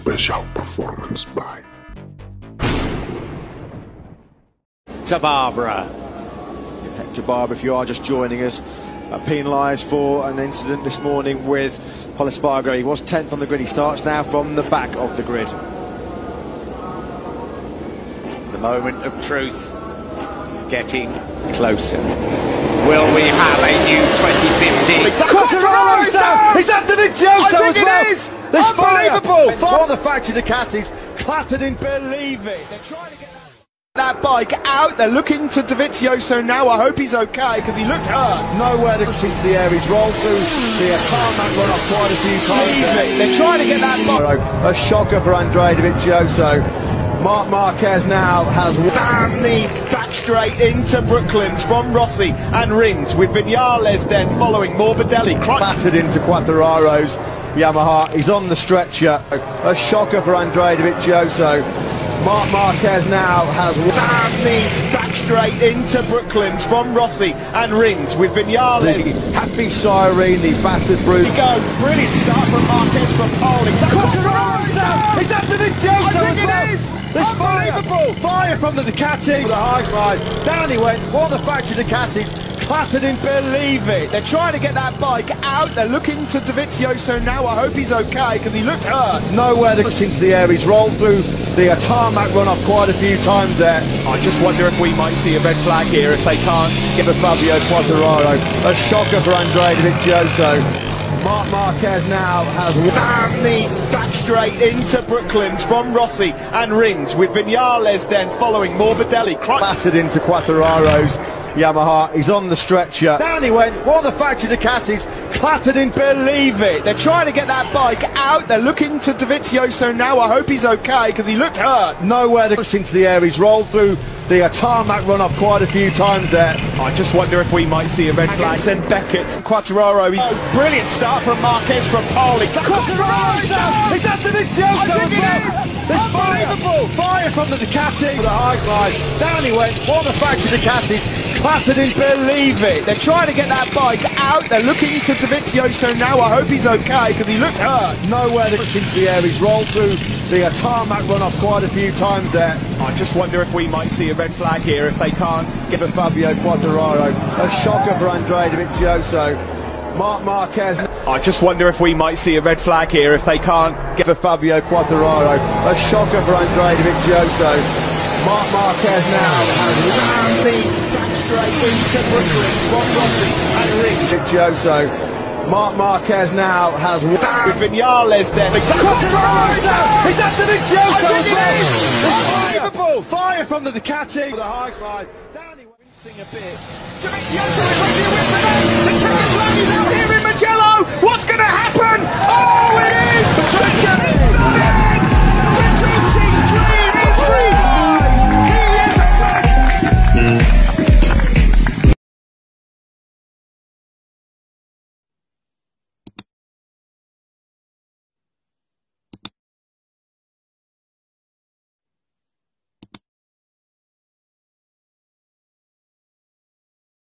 special performance by Barbara. Hector Barbara, if you are just joining us, penalised for an incident this morning with Espargaro. He was 10th on the grid. He starts now from the back of the grid. The moment of truth is getting closer. Will we have a new 2050? Quartararo's down! Is that the Vizioso as well? It is! There's Unbelievable! Fire. The factory Ducatis clattered in. Believe it. They're trying to get that bike out. They're looking to Vizioso now. I hope he's okay because he looked hurt. Nowhere to push into the air. He's rolled through the tarmac run off quite a few times. They're trying to get that bike. A shocker for Vizioso. Marc Marquez now has Damn the back straight into Brooklands from Rossi and Rins with Vinales then following Morbidelli. Clattered into Quartararo's Yamaha. He's on the stretcher. A shocker for Vizioso. Marc Marquez now has Damn the back straight into Brooklands from Rossi and Rins with Vinales. Happy Siren, the battered bruise. Here we go. Brilliant start from Marquez from pole. Quartararo's down! Is that the Vizioso as well? It is! There's fire from the Ducati. The high slide. Down he went. One of the factory Ducatis clattered in. Believe it. They're trying to get that bike out. They're looking to Vizioso now. I hope he's okay because he looked hurt. Nowhere to push into the air. He's rolled through the tarmac run off quite a few times there. I just wonder if we might see a red flag here if they can't Give a Fabio Quartararo. A shocker for Vizioso. Marc Marquez now has Damn the back straight into Brooklands from Rossi and Rins with Vinales then following Morbidelli. Clattered into Quartararo's Yamaha. He's on the stretcher. Down he went. One of the factory Ducatis clattered in. Believe it. They're trying to get that bike out. They're looking to Vizioso now. I hope he's okay because he looked hurt. Nowhere to push into the air. He's rolled through the tarmac run off quite a few times there. I just wonder if we might see a red flag. Send Beckett, Quartararo. Brilliant start from Marquez from pole. Quartararo's down! Is that the Vizioso as well? There's fire from the Ducati. The high slide. Down he went. One of the factory Ducatis clattered in. Believe it. They're trying to get that bike out. They're looking to Vizioso now. I hope he's okay because he looked hurt. Nowhere to push into the air. He's rolled through the tarmac run off quite a few times there. I just wonder if we might see a red flag here if they can't Give a Fabio Quartararo. A shocker for Vizioso. Marc Marquez. I just wonder if we might see a red flag here if they can't Give a Fabio Quartararo. A shocker for Vizioso. Marc Marquez now has the back straight into Brooklands from Rossi and Rins. Vizioso. Marc Marquez now has with Vinales then. Quartararo's down! Is that the Vizioso as well? Unbelievable! Fire from the Ducati. The high slide. Down he went, a bit. Vizioso is